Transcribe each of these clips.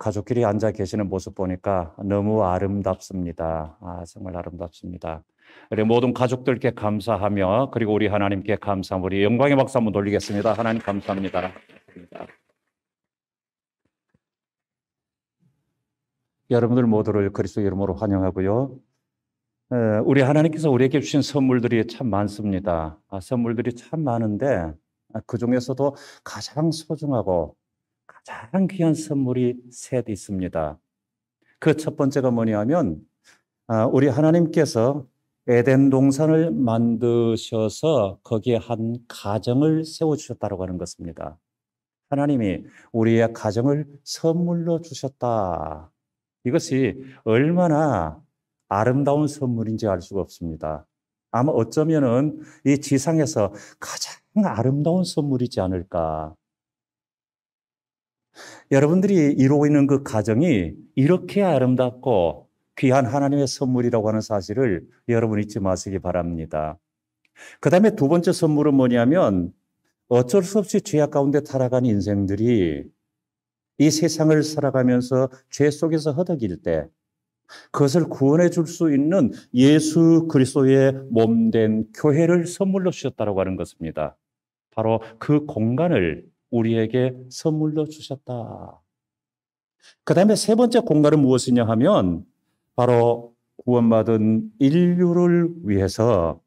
가족끼리 앉아 계시는 모습 보니까 너무 아름답습니다. 정말 아름답습니다. 우리 모든 가족들께 감사하며 그리고 우리 하나님께 감사하며 우리 영광의 박수 한번 돌리겠습니다. 하나님 감사합니다. 여러분들 모두를 그리스도의 이름으로 환영하고요. 우리 하나님께서 우리에게 주신 선물들이 참 많습니다. 선물들이 참 많은데 그 중에서도 가장 소중하고 가장 귀한 선물이 셋 있습니다. 그 첫 번째가 뭐냐면 우리 하나님께서 에덴 동산을 만드셔서 거기에 한 가정을 세워주셨다고 하는 것입니다. 하나님이 우리의 가정을 선물로 주셨다. 이것이 얼마나 아름다운 선물인지 알 수가 없습니다. 아마 어쩌면은 이 지상에서 가장 아름다운 선물이지 않을까. 여러분들이 이루고 있는 그 가정이 이렇게 아름답고 귀한 하나님의 선물이라고 하는 사실을 여러분 잊지 마시기 바랍니다. 그 다음에 두 번째 선물은 뭐냐면 어쩔 수 없이 죄악 가운데 타락한 인생들이 이 세상을 살아가면서 죄 속에서 허덕일 때 그것을 구원해 줄 수 있는 예수 그리스도의 몸된 교회를 선물로 주셨다고 하는 것입니다. 바로 그 공간을 우리에게 선물로 주셨다. 그 다음에 세 번째 공간은 무엇이냐 하면 바로 구원받은 인류를 위해서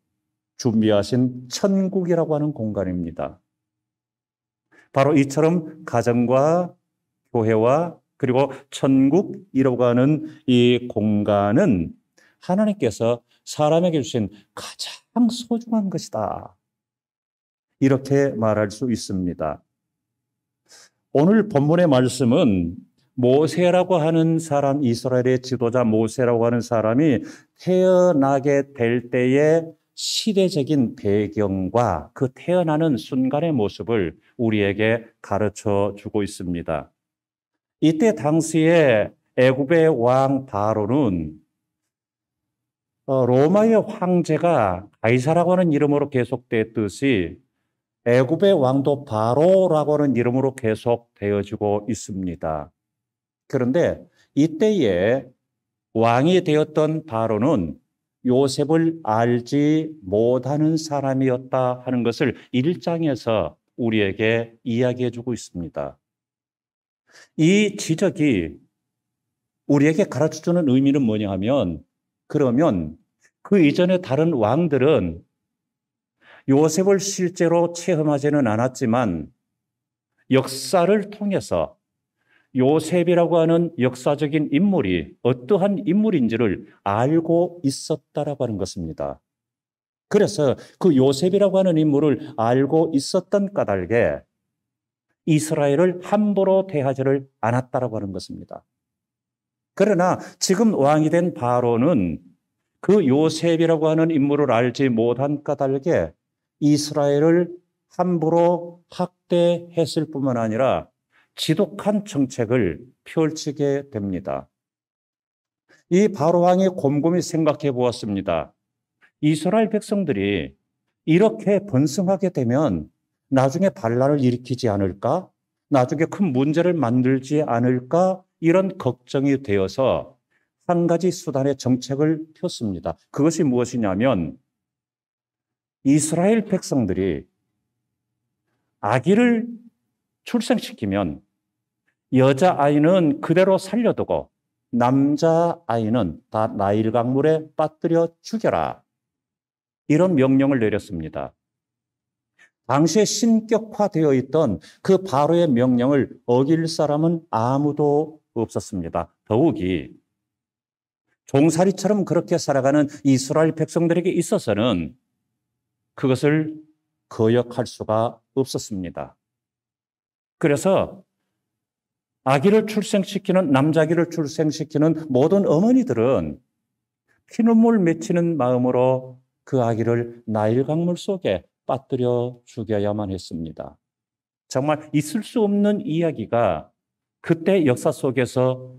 준비하신 천국이라고 하는 공간입니다. 바로 이처럼 가정과 교회와 그리고 천국이라고 하는 이 공간은 하나님께서 사람에게 주신 가장 소중한 것이다. 이렇게 말할 수 있습니다. 오늘 본문의 말씀은 모세라고 하는 사람, 이스라엘의 지도자 모세라고 하는 사람이 태어나게 될 때의 시대적인 배경과 그 태어나는 순간의 모습을 우리에게 가르쳐 주고 있습니다. 이때 당시에 애굽의 왕 바로는 로마의 황제가 가이사라고 하는 이름으로 계속됐듯이 애굽의 왕도 바로라고 하는 이름으로 계속되어지고 있습니다. 그런데 이때에 왕이 되었던 바로는 요셉을 알지 못하는 사람이었다 하는 것을 1장에서 우리에게 이야기해 주고 있습니다. 이 지적이 우리에게 가르쳐주는 의미는 뭐냐 하면 그러면 그 이전에 다른 왕들은 요셉을 실제로 체험하지는 않았지만 역사를 통해서 요셉이라고 하는 역사적인 인물이 어떠한 인물인지를 알고 있었다라고 하는 것입니다. 그래서 그 요셉이라고 하는 인물을 알고 있었던 까닭에 이스라엘을 함부로 대하지를 않았다라고 하는 것입니다. 그러나 지금 왕이 된 바로는 그 요셉이라고 하는 인물을 알지 못한 까닭에 이스라엘을 함부로 학대했을 뿐만 아니라 지독한 정책을 펼치게 됩니다. 이 바로 왕이 곰곰이 생각해 보았습니다. 이스라엘 백성들이 이렇게 번성하게 되면 나중에 반란을 일으키지 않을까? 나중에 큰 문제를 만들지 않을까? 이런 걱정이 되어서 한 가지 수단의 정책을 폈습니다. 그것이 무엇이냐면 이스라엘 백성들이 아기를 출생시키면 여자아이는 그대로 살려두고 남자아이는 다 나일 강물에 빠뜨려 죽여라. 이런 명령을 내렸습니다. 당시에 신격화되어 있던 그 바로의 명령을 어길 사람은 아무도 없었습니다. 더욱이 종살이처럼 그렇게 살아가는 이스라엘 백성들에게 있어서는 그것을 거역할 수가 없었습니다. 그래서 아기를 출생시키는 남자아기를 출생시키는 모든 어머니들은 피눈물 맺히는 마음으로 그 아기를 나일 강물 속에 빠뜨려 죽여야만 했습니다. 정말 있을 수 없는 이야기가 그때 역사 속에서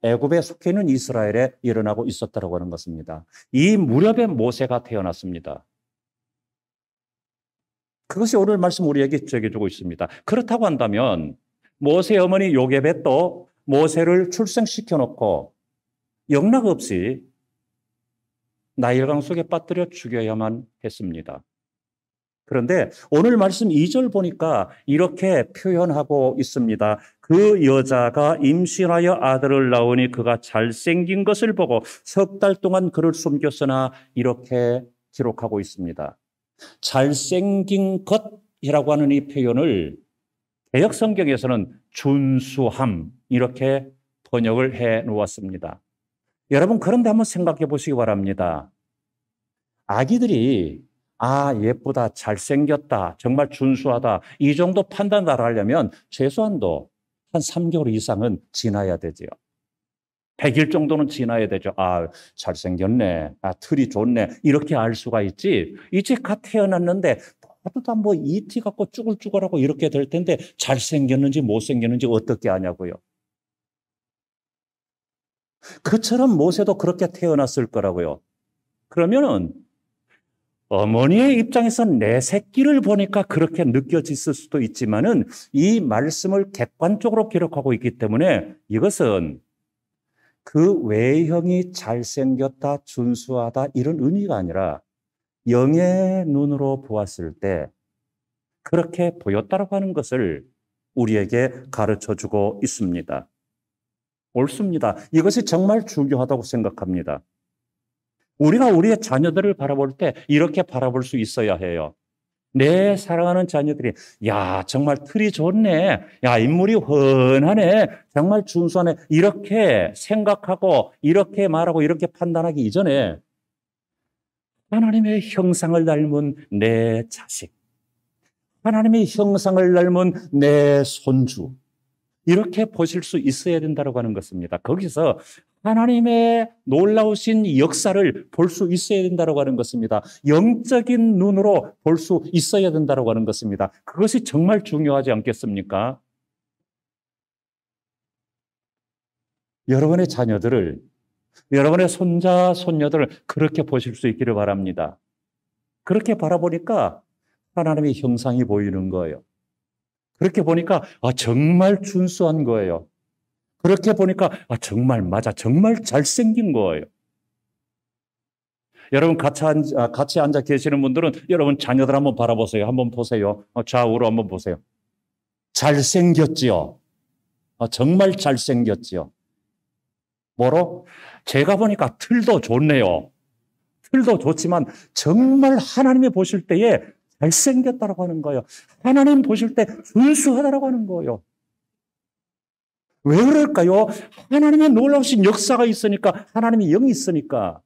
애굽에 속해 있는 이스라엘에 일어나고 있었다고 하는 것입니다. 이 무렵에 모세가 태어났습니다. 그것이 오늘 말씀 우리에게 적해주고 있습니다. 그렇다고 한다면 모세 어머니 요게벳도 모세를 출생시켜 놓고 영락 없이 나일강 속에 빠뜨려 죽여야만 했습니다. 그런데 오늘 말씀 2절 보니까 이렇게 표현하고 있습니다. 그 여자가 임신하여 아들을 낳으니 그가 잘생긴 것을 보고 석 달 동안 그를 숨겼으나 이렇게 기록하고 있습니다. 잘생긴 것이라고 하는 이 표현을 개역 성경에서는 준수함 이렇게 번역을 해 놓았습니다. 여러분 그런데 한번 생각해 보시기 바랍니다. 아기들이 예쁘다, 잘생겼다, 정말 준수하다 이 정도 판단을 하려면 최소한도 한 3개월 이상은 지나야 되죠. 100일 정도는 지나야 되죠. 잘생겼네, 틀이 좋네 이렇게 알 수가 있지. 이제 갓 태어났는데 보다 뭐 이티 갖고 쭈글쭈글하고 이렇게 될 텐데 잘생겼는지 못생겼는지 어떻게 아냐고요. 그처럼 모세도 그렇게 태어났을 거라고요. 그러면은 어머니의 입장에서 내 새끼를 보니까 그렇게 느껴졌을 수도 있지만은 이 말씀을 객관적으로 기록하고 있기 때문에 이것은 그 외형이 잘생겼다, 준수하다 이런 의미가 아니라 영의 눈으로 보았을 때 그렇게 보였다라고 하는 것을 우리에게 가르쳐주고 있습니다. 옳습니다. 이것이 정말 중요하다고 생각합니다. 우리가 우리의 자녀들을 바라볼 때 이렇게 바라볼 수 있어야 해요. 내 사랑하는 자녀들이 정말 틀이 좋네, 인물이 훤하네, 정말 준수하네 이렇게 생각하고 이렇게 말하고 이렇게 판단하기 이전에 하나님의 형상을 닮은 내 자식, 하나님의 형상을 닮은 내 손주 이렇게 보실 수 있어야 된다고 하는 것입니다. 거기서 하나님의 놀라우신 역사를 볼 수 있어야 된다고 하는 것입니다. 영적인 눈으로 볼 수 있어야 된다고 하는 것입니다. 그것이 정말 중요하지 않겠습니까? 여러분의 자녀들을, 여러분의 손자, 손녀들을 그렇게 보실 수 있기를 바랍니다. 그렇게 바라보니까 하나님의 형상이 보이는 거예요. 그렇게 보니까 정말 준수한 거예요. 그렇게 보니까 정말 맞아, 정말 잘생긴 거예요. 여러분 같이 앉아 계시는 분들은 여러분 자녀들 한번 바라보세요. 한번 보세요. 좌우로 한번 보세요. 잘생겼지요? 정말 잘생겼지요? 뭐로? 제가 보니까 틀도 좋네요. 틀도 좋지만 정말 하나님이 보실 때에 잘생겼다라고 하는 거예요. 하나님 보실 때 준수하다라고 하는 거예요. 왜 그럴까요? 하나님의 놀라우신 역사가 있으니까, 하나님의 영이 있으니까.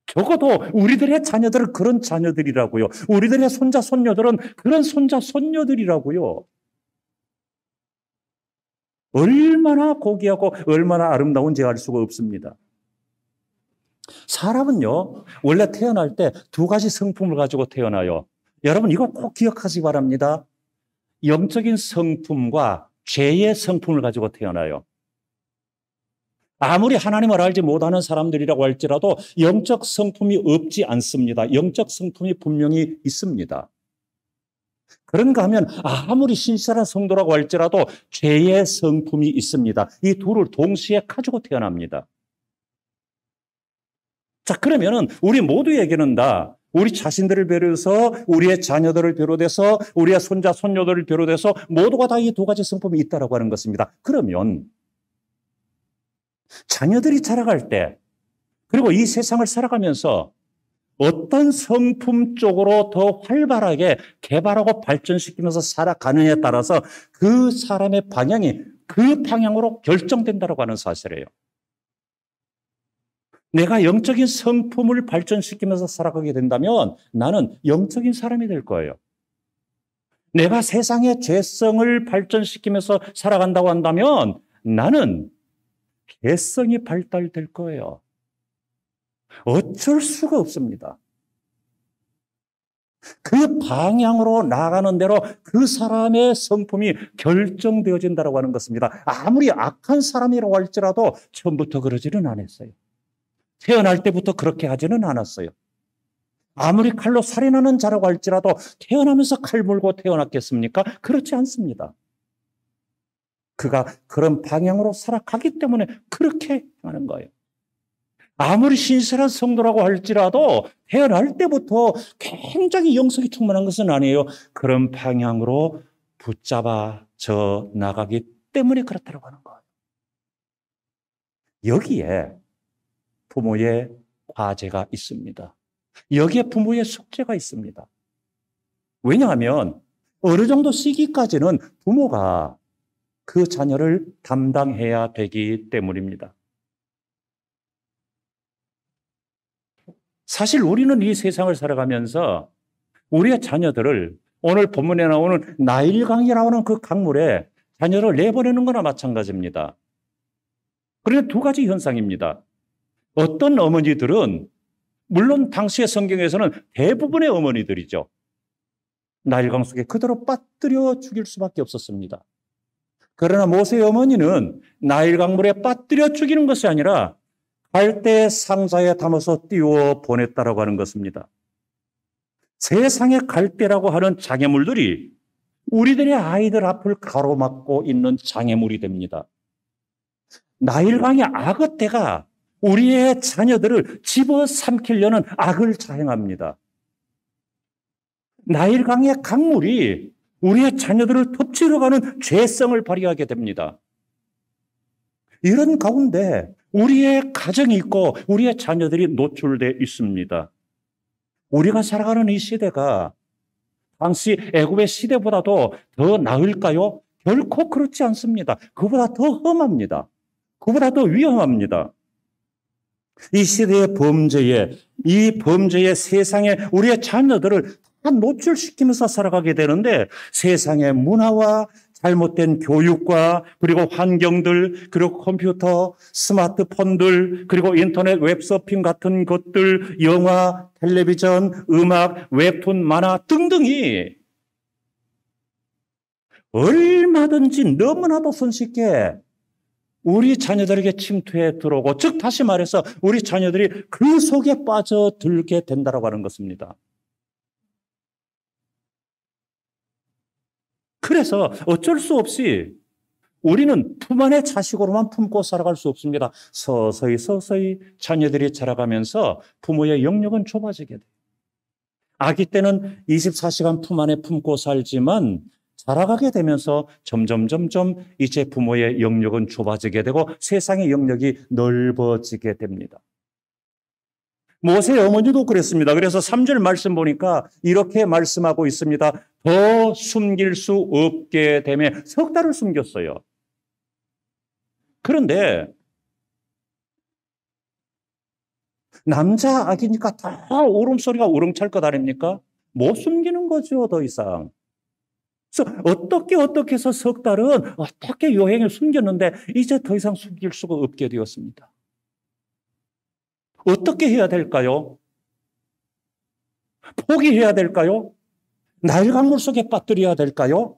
적어도 우리들의 자녀들은 그런 자녀들이라고요. 우리들의 손자, 손녀들은 그런 손자, 손녀들이라고요. 얼마나 고귀하고 얼마나 아름다운지 알 수가 없습니다. 사람은요, 원래 태어날 때 두 가지 성품을 가지고 태어나요. 여러분 이거 꼭 기억하시기 바랍니다. 영적인 성품과 죄의 성품을 가지고 태어나요. 아무리 하나님을 알지 못하는 사람들이라고 할지라도 영적 성품이 없지 않습니다. 영적 성품이 분명히 있습니다. 그런가 하면 아무리 신실한 성도라고 할지라도 죄의 성품이 있습니다. 이 둘을 동시에 가지고 태어납니다. 자, 그러면은 우리 모두에게는 다 우리 자신들을 비롯해서 우리의 자녀들을 비롯해서 우리의 손자, 손녀들을 비롯해서 모두가 다 이 두 가지 성품이 있다라고 하는 것입니다. 그러면 자녀들이 자라갈 때 그리고 이 세상을 살아가면서 어떤 성품 쪽으로 더 활발하게 개발하고 발전시키면서 살아가느냐에 따라서 그 사람의 방향이 그 방향으로 결정된다고 하는 사실이에요. 내가 영적인 성품을 발전시키면서 살아가게 된다면 나는 영적인 사람이 될 거예요. 내가 세상의 죄성을 발전시키면서 살아간다고 한다면 나는 개성이 발달될 거예요. 어쩔 수가 없습니다. 그 방향으로 나아가는 대로 그 사람의 성품이 결정되어진다고 하는 것입니다. 아무리 악한 사람이라고 할지라도 처음부터 그러지는 않았어요. 태어날 때부터 그렇게 하지는 않았어요. 아무리 칼로 살인하는 자라고 할지라도 태어나면서 칼 물고 태어났겠습니까? 그렇지 않습니다. 그가 그런 방향으로 살아가기 때문에 그렇게 하는 거예요. 아무리 신실한 성도라고 할지라도 태어날 때부터 굉장히 영성이 충만한 것은 아니에요. 그런 방향으로 붙잡아져 나가기 때문에 그렇다고 하는 거예요. 여기에 부모의 과제가 있습니다. 여기에 부모의 숙제가 있습니다. 왜냐하면 어느 정도 시기까지는 부모가 그 자녀를 담당해야 되기 때문입니다. 사실 우리는 이 세상을 살아가면서 우리의 자녀들을 오늘 본문에 나오는 나일강이 나오는 그 강물에 자녀를 내보내는 거나 마찬가지입니다. 그런데 두 가지 현상입니다. 어떤 어머니들은 물론 당시의 성경에서는 대부분의 어머니들이죠. 나일강 속에 그대로 빠뜨려 죽일 수밖에 없었습니다. 그러나 모세의 어머니는 나일강물에 빠뜨려 죽이는 것이 아니라 갈대 상자에 담아서 띄워 보냈다라고 하는 것입니다. 세상의 갈대라고 하는 장애물들이 우리들의 아이들 앞을 가로막고 있는 장애물이 됩니다. 나일강의 악어떼가 우리의 자녀들을 집어삼키려는 악을 자행합니다. 나일강의 강물이 우리의 자녀들을 덮치려가는 죄성을 발휘하게 됩니다. 이런 가운데 우리의 가정이 있고 우리의 자녀들이 노출되어 있습니다. 우리가 살아가는 이 시대가 당시 애굽의 시대보다도 더 나을까요? 결코 그렇지 않습니다. 그보다 더 험합니다. 그보다 더 위험합니다. 이 시대의 범죄에, 이 범죄의 세상에 우리의 자녀들을 다 노출시키면서 살아가게 되는데 세상의 문화와 잘못된 교육과 그리고 환경들 그리고 컴퓨터, 스마트폰들 그리고 인터넷 웹서핑 같은 것들 영화, 텔레비전, 음악, 웹툰, 만화 등등이 얼마든지 너무나도 손쉽게 우리 자녀들에게 침투해 들어오고 즉 다시 말해서 우리 자녀들이 그 속에 빠져들게 된다고 하는 것입니다. 그래서 어쩔 수 없이 우리는 품 안의 자식으로만 품고 살아갈 수 없습니다. 서서히 서서히 자녀들이 자라가면서 부모의 영역은 좁아지게 돼요. 아기 때는 24시간 품 안에 품고 살지만 자라가게 되면서 점점 이제 부모의 영역은 좁아지게 되고 세상의 영역이 넓어지게 됩니다. 모세의 어머니도 그랬습니다. 그래서 3절 말씀 보니까 이렇게 말씀하고 있습니다. 더 숨길 수 없게 되며 석 달을 숨겼어요. 그런데 남자 아기니까 다 울음소리가 우렁찰 것 아닙니까? 못 숨기는 거죠, 더 이상. 그래서 어떻게 해서 석 달은 어떻게 여행을 숨겼는데 이제 더 이상 숨길 수가 없게 되었습니다. 어떻게 해야 될까요? 포기해야 될까요? 나일강물 속에 빠뜨려야 될까요?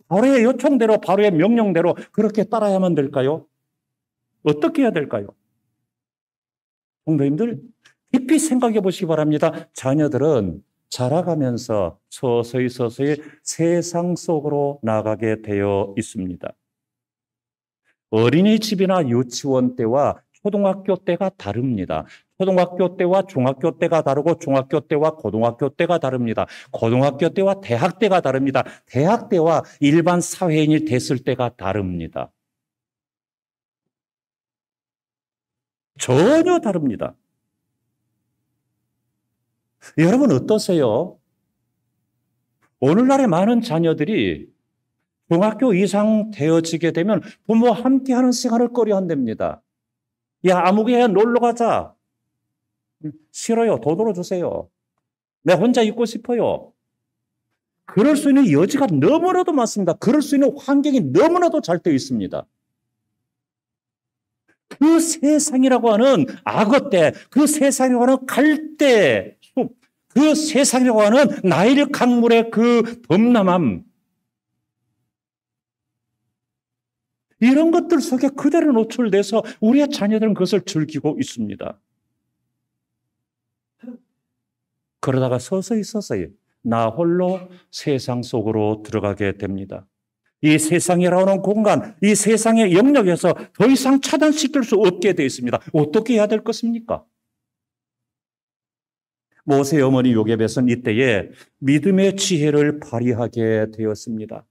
바로의 요청대로, 바로의 명령대로 그렇게 따라야만 될까요? 어떻게 해야 될까요? 성도님들, 깊이 생각해 보시기 바랍니다. 자녀들은 자라가면서 서서히 세상 속으로 나가게 되어 있습니다. 어린이집이나 유치원 때와 초등학교 때가 다릅니다. 초등학교 때와 중학교 때가 다르고 중학교 때와 고등학교 때가 다릅니다. 고등학교 때와 대학 때가 다릅니다. 대학 때와 일반 사회인이 됐을 때가 다릅니다. 전혀 다릅니다. 여러분 어떠세요? 오늘날의 많은 자녀들이 중학교 이상 되어지게 되면 부모와 함께하는 시간을 꺼려한답니다. 야, 아무개야 놀러 가자. 싫어요. 돈 벌어주세요. 내가 혼자 있고 싶어요. 그럴 수 있는 여지가 너무나도 많습니다. 그럴 수 있는 환경이 너무나도 잘 되어 있습니다. 그 세상이라고 하는 악어떼, 그 세상이라고 하는 갈대 숲, 그 세상이라고 하는 나일 강물의 그 범람함, 이런 것들 속에 그대로 노출돼서 우리의 자녀들은 그것을 즐기고 있습니다. 그러다가 서서히 나 홀로 세상 속으로 들어가게 됩니다. 이 세상이라는 공간, 이 세상의 영역에서 더 이상 차단시킬 수 없게 되어 있습니다. 어떻게 해야 될 것입니까? 모세의 어머니 요게벳은 이때에 믿음의 지혜를 발휘하게 되었습니다.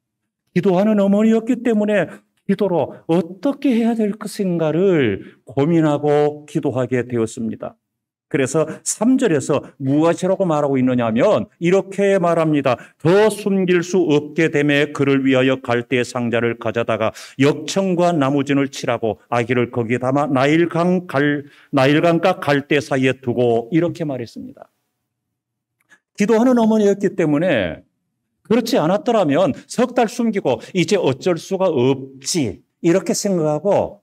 기도하는 어머니였기 때문에 기도로 어떻게 해야 될 것인가를 고민하고 기도하게 되었습니다. 그래서 3절에서 무엇이라고 말하고 있느냐 하면 이렇게 말합니다. 더 숨길 수 없게 됨에 그를 위하여 갈대의 상자를 가져다가 역청과 나무진을 칠하고 아기를 거기에 담아 나일강과 갈대 사이에 두고 이렇게 말했습니다. 기도하는 어머니였기 때문에 그렇지 않았더라면 석 달 숨기고 이제 어쩔 수가 없지 이렇게 생각하고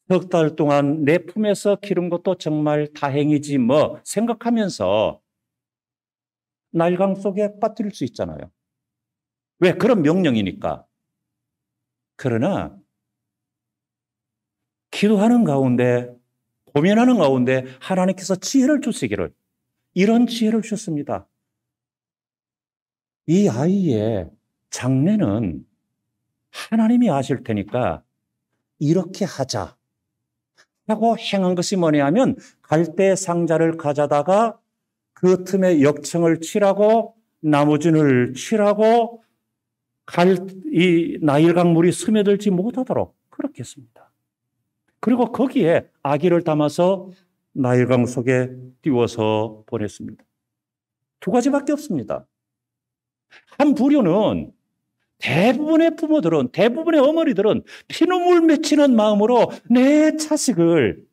석 달 동안 내 품에서 기른 것도 정말 다행이지 뭐 생각하면서 나일강 속에 빠뜨릴 수 있잖아요. 왜? 그런 명령이니까. 그러나 기도하는 가운데 고민하는 가운데 하나님께서 지혜를 주시기를 이런 지혜를 주셨습니다. 이 아이의 장래는 하나님이 아실 테니까 이렇게 하자 하고 행한 것이 뭐냐 하면 갈대 상자를 가져다가 그 틈에 역청을 칠하고 나무진을 칠하고 이 나일강 물이 스며들지 못하도록 그렇게 했습니다. 그리고 거기에 아기를 담아서 나일강 속에 띄워서 보냈습니다. 두 가지밖에 없습니다. 한 부류는 대부분의 부모들은, 대부분의 어머니들은 피눈물 맺히는 마음으로 내 자식을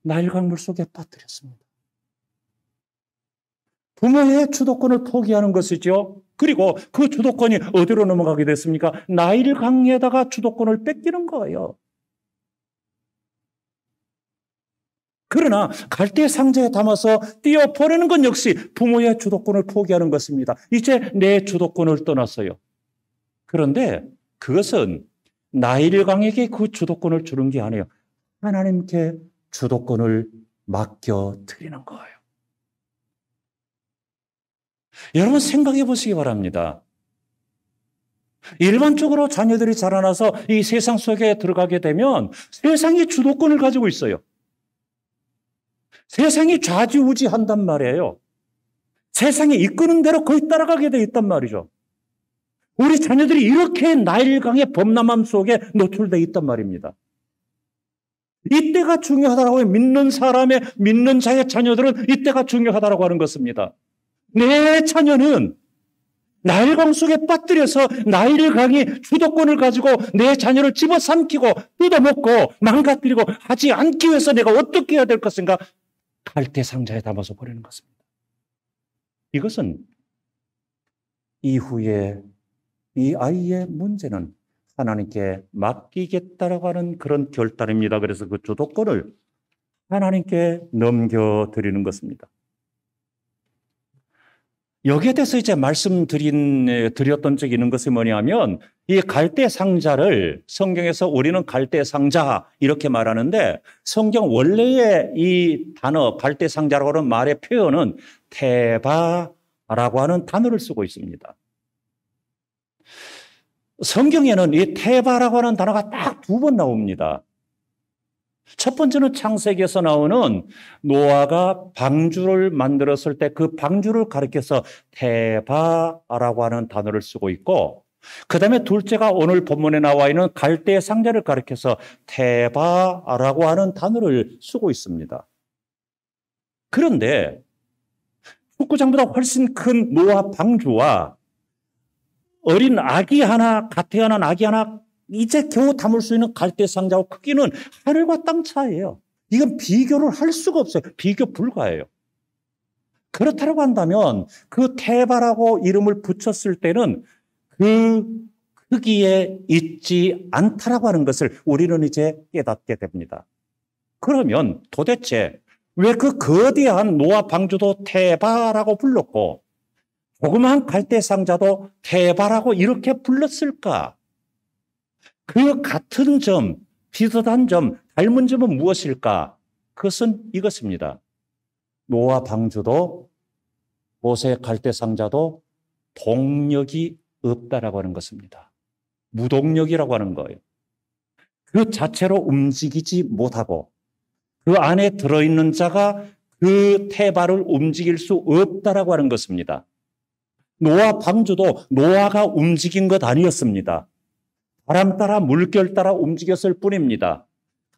나일강물 속에 빠뜨렸습니다. 부모의 주도권을 포기하는 것이죠. 그리고 그 주도권이 어디로 넘어가게 됐습니까? 나일강에다가 주도권을 뺏기는 거예요. 그러나 갈대 상자에 담아서 띄어버리는 건 역시 부모의 주도권을 포기하는 것입니다. 이제 내 주도권을 떠났어요. 그런데 그것은 나일강에게 그 주도권을 주는 게 아니에요. 하나님께 주도권을 맡겨드리는 거예요. 여러분 생각해 보시기 바랍니다. 일반적으로 자녀들이 자라나서 이 세상 속에 들어가게 되면 세상이 주도권을 가지고 있어요. 세상이 좌지우지한단 말이에요. 세상이 이끄는 대로 거의 따라가게 돼 있단 말이죠. 우리 자녀들이 이렇게 나일강의 범람함 속에 노출되어 있단 말입니다. 이때가 중요하다고 믿는 사람의, 믿는 자의 자녀들은 이때가 중요하다고 하는 것입니다. 내 자녀는 나일강 속에 빠뜨려서 나일강이 주도권을 가지고 내 자녀를 집어삼키고 뜯어먹고 망가뜨리고 하지 않기 위해서 내가 어떻게 해야 될 것인가? 갈대 상자에 담아서 버리는 것입니다. 이것은 이후에 이 아이의 문제는 하나님께 맡기겠다라고 하는 그런 결단입니다. 그래서 그 주도권을 하나님께 넘겨드리는 것입니다. 여기에 대해서 이제 말씀드렸던 적이 있는 것이 뭐냐면 이 갈대 상자를 성경에서 우리는 갈대 상자 이렇게 말하는데 성경 원래의 이 단어 갈대 상자라고 하는 말의 표현은 테바라고 하는 단어를 쓰고 있습니다. 성경에는 이 테바라고 하는 단어가 딱 2번 나옵니다. 첫 번째는 창세기에서 나오는 노아가 방주를 만들었을 때 그 방주를 가리켜서 테바라고 하는 단어를 쓰고 있고 그 다음에 둘째가 오늘 본문에 나와 있는 갈대 상자를 가리켜서 테바라고 하는 단어를 쓰고 있습니다. 그런데 축구장보다 훨씬 큰 노아 방주와 어린 아기 하나, 갓 태어난 아기 하나 이제 겨우 담을 수 있는 갈대 상자와 크기는 하늘과 땅 차이예요. 이건 비교를 할 수가 없어요. 비교 불가해요. 그렇다고 한다면 그 테바라고 이름을 붙였을 때는 그 크기에 있지 않다라고 하는 것을 우리는 이제 깨닫게 됩니다. 그러면 도대체 왜 그 거대한 노아 방주도 테바라고 불렀고 조그마한 갈대 상자도 테바라고 이렇게 불렀을까? 그 같은 점, 비슷한 점, 닮은 점은 무엇일까? 그것은 이것입니다. 노아 방주도 모세 갈대 상자도 동력이 없다라고 하는 것입니다. 무동력이라고 하는 거예요. 그 자체로 움직이지 못하고 그 안에 들어있는 자가 그 태바를 움직일 수 없다라고 하는 것입니다. 노아 방주도 노아가 움직인 것 아니었습니다. 바람 따라 물결 따라 움직였을 뿐입니다.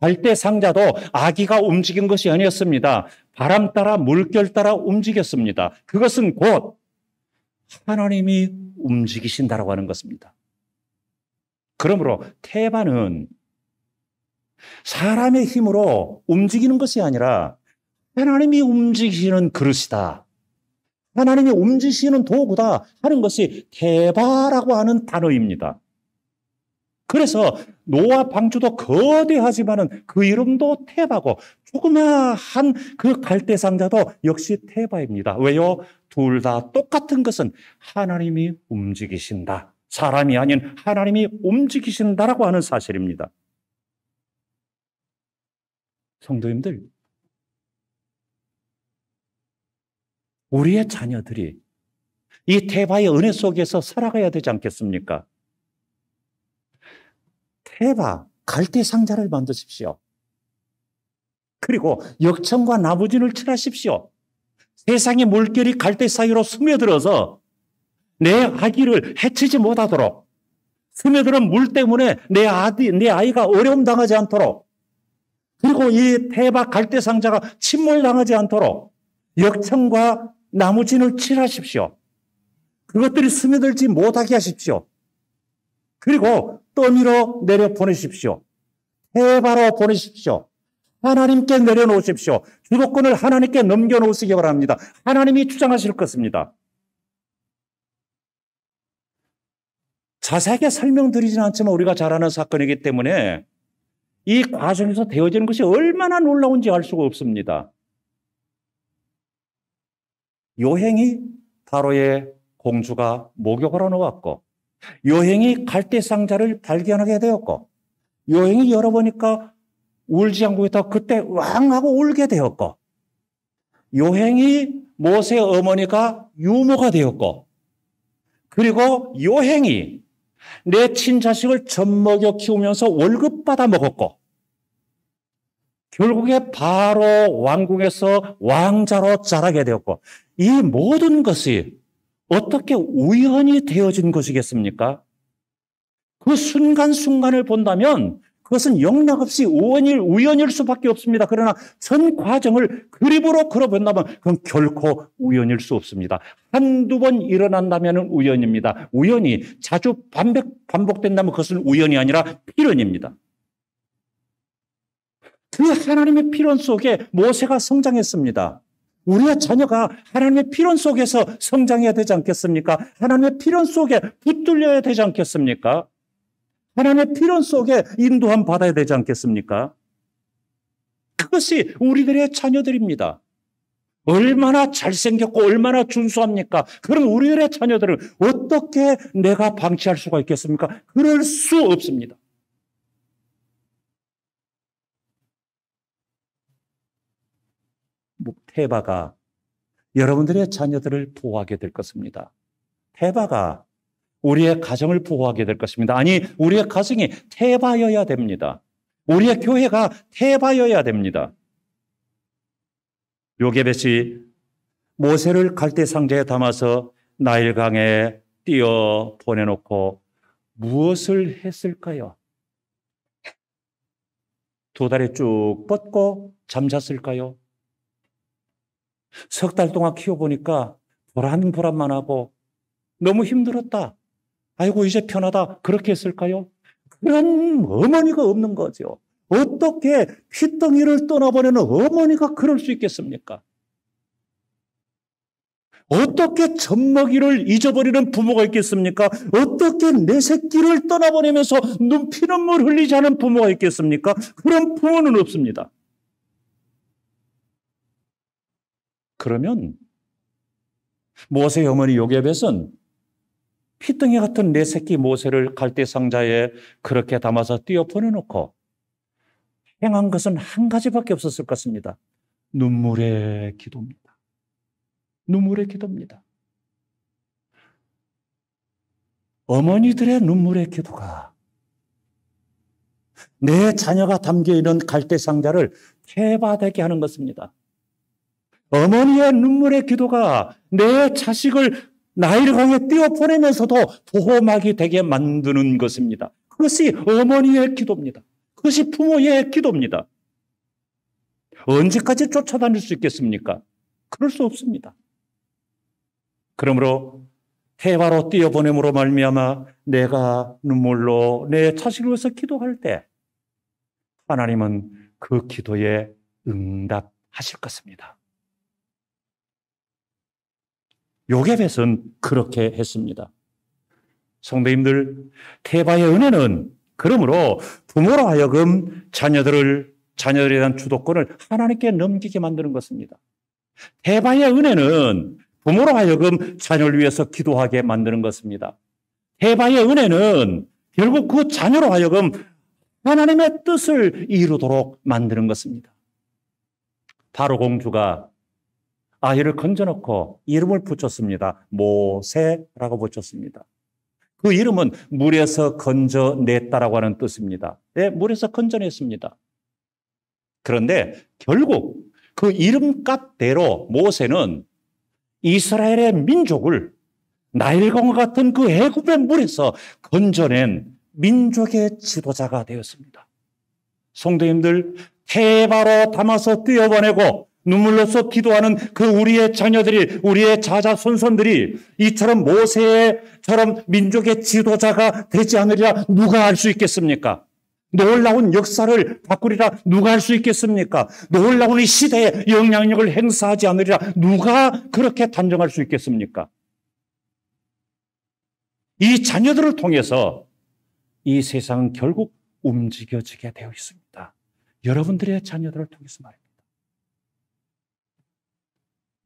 갈대 상자도 아기가 움직인 것이 아니었습니다. 바람 따라 물결 따라 움직였습니다. 그것은 곧 하나님이 움직이신다라고 하는 것입니다. 그러므로 태바는 사람의 힘으로 움직이는 것이 아니라 하나님이 움직이시는 그릇이다. 하나님이 움직이시는 도구다 하는 것이 태바라고 하는 단어입니다. 그래서 노아 방주도 거대하지만은 그 이름도 태바고 조그마한 그 갈대 상자도 역시 태바입니다. 왜요? 둘 다 똑같은 것은 하나님이 움직이신다. 사람이 아닌 하나님이 움직이신다라고 하는 사실입니다. 성도님들, 우리의 자녀들이 이 태바의 은혜 속에서 살아가야 되지 않겠습니까? 태바, 갈대 상자를 만드십시오. 그리고 역청과 나무진을 칠하십시오. 세상의 물결이 갈대 사이로 스며들어서 내 아기를 해치지 못하도록, 스며드는 물 때문에 내 아이가 어려움 당하지 않도록, 그리고 이 태바 갈대 상자가 침몰당하지 않도록 역청과 나무진을 칠하십시오. 그것들이 스며들지 못하게 하십시오. 그리고 떠미로 내려 보내십시오. 태바로 보내십시오. 하나님께 내려놓으십시오. 주도권을 하나님께 넘겨놓으시기 바랍니다. 하나님이 주장하실 것입니다. 자세하게 설명드리지는 않지만 우리가 잘 아는 사건이기 때문에 이 과정에서 되어지는 것이 얼마나 놀라운지 알 수가 없습니다. 요행이 바로의 공주가 목욕을 하러 왔고, 요행이 갈대 상자를 발견하게 되었고, 요행이 열어보니까 울지 않고 있다가 그때 왕 하고 울게 되었고, 요행이 모세의 어머니가 유모가 되었고, 그리고 요행이 내 친자식을 젖먹여 키우면서 월급 받아 먹었고, 결국에 바로 왕궁에서 왕자로 자라게 되었고, 이 모든 것이 어떻게 우연히 되어진 것이겠습니까? 그 순간순간을 본다면 그것은 영락없이 우연일 수밖에 없습니다. 그러나 전 과정을 그림으로 그려본다면 그건 결코 우연일 수 없습니다. 한두 번 일어난다면 우연입니다. 우연이 자주 반복된다면 그것은 우연이 아니라 필연입니다. 그 하나님의 필연 속에 모세가 성장했습니다. 우리의 자녀가 하나님의 필연 속에서 성장해야 되지 않겠습니까? 하나님의 필연 속에 붙들려야 되지 않겠습니까? 하나님의 필연 속에 인도함 받아야 되지 않겠습니까? 그것이 우리들의 자녀들입니다. 얼마나 잘생겼고 얼마나 준수합니까? 그럼 우리들의 자녀들을 어떻게 내가 방치할 수가 있겠습니까? 그럴 수 없습니다. 태바가 여러분들의 자녀들을 보호하게 될 것입니다. 태바가 우리의 가정을 보호하게 될 것입니다. 아니, 우리의 가정이 태바여야 됩니다. 우리의 교회가 태바여야 됩니다. 요게벳이 모세를 갈대 상자에 담아서 나일강에 띄어 보내놓고 무엇을 했을까요? 2달에 쭉 뻗고 잠잤을까요? 3달 동안 키워보니까 보람만 하고 너무 힘들었다. 아이고 이제 편하다. 그렇게 했을까요? 그런 어머니가 없는 거죠. 어떻게 핏덩이를 떠나보내는 어머니가 그럴 수 있겠습니까? 어떻게 젖먹이를 잊어버리는 부모가 있겠습니까? 어떻게 내 새끼를 떠나보내면서 피눈물 흘리지 않은 부모가 있겠습니까? 그런 부모는 없습니다. 그러면 모세의 어머니 요게벳은 피덩이 같은 내 새끼 모세를 갈대 상자에 그렇게 담아서 띄어 보내놓고 행한 것은 한 가지밖에 없었을 것입니다. 눈물의 기도입니다. 눈물의 기도입니다. 어머니들의 눈물의 기도가 내 자녀가 담겨있는 갈대 상자를 태바되게 하는 것입니다. 어머니의 눈물의 기도가 내 자식을 나일을 강에 띄워보내면서도 보호막이 되게 만드는 것입니다. 그것이 어머니의 기도입니다. 그것이 부모의 기도입니다. 언제까지 쫓아다닐 수 있겠습니까? 그럴 수 없습니다. 그러므로 태바로 띄워보냄으로 말미암아 내가 눈물로 내 자식을 위해서 기도할 때 하나님은 그 기도에 응답하실 것입니다. 요게벳은 그렇게 했습니다. 성도님들, 태바의 은혜는 그러므로 부모로 하여금 자녀들에 대한 주도권을 하나님께 넘기게 만드는 것입니다. 태바의 은혜는 부모로 하여금 자녀를 위해서 기도하게 만드는 것입니다. 태바의 은혜는 결국 그 자녀로 하여금 하나님의 뜻을 이루도록 만드는 것입니다. 바로 공주가 아이를 건져놓고 이름을 붙였습니다. 모세라고 붙였습니다. 그 이름은 물에서 건져냈다라고 하는 뜻입니다. 네, 물에서 건져냈습니다. 그런데 결국 그 이름값대로 모세는 이스라엘의 민족을 나일강과 같은 그 애굽의 물에서 건져낸 민족의 지도자가 되었습니다. 성도님들, 태바로 담아서 띄어보내고 눈물로써 기도하는 그 우리의 자녀들이, 우리의 자자손손들이 이처럼 모세처럼 민족의 지도자가 되지 않으리라 누가 알 수 있겠습니까? 놀라운 역사를 바꾸리라 누가 할 수 있겠습니까? 놀라운 이 시대에 영향력을 행사하지 않으리라 누가 그렇게 단정할 수 있겠습니까? 이 자녀들을 통해서 이 세상은 결국 움직여지게 되어 있습니다. 여러분들의 자녀들을 통해서 말입니다.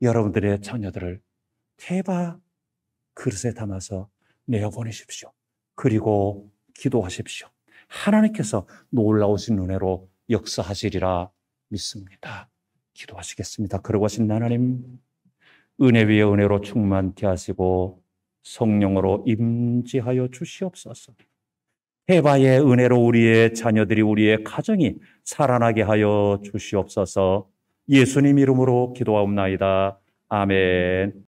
여러분들의 자녀들을 태바 그릇에 담아서 내어보내십시오. 그리고 기도하십시오. 하나님께서 놀라우신 은혜로 역사하시리라 믿습니다. 기도하시겠습니다. 그러고 하신 하나님, 은혜 위에 은혜로 충만케 하시고 성령으로 임재하여 주시옵소서. 태바의 은혜로 우리의 자녀들이, 우리의 가정이 살아나게 하여 주시옵소서. 예수님 이름으로 기도하옵나이다. 아멘.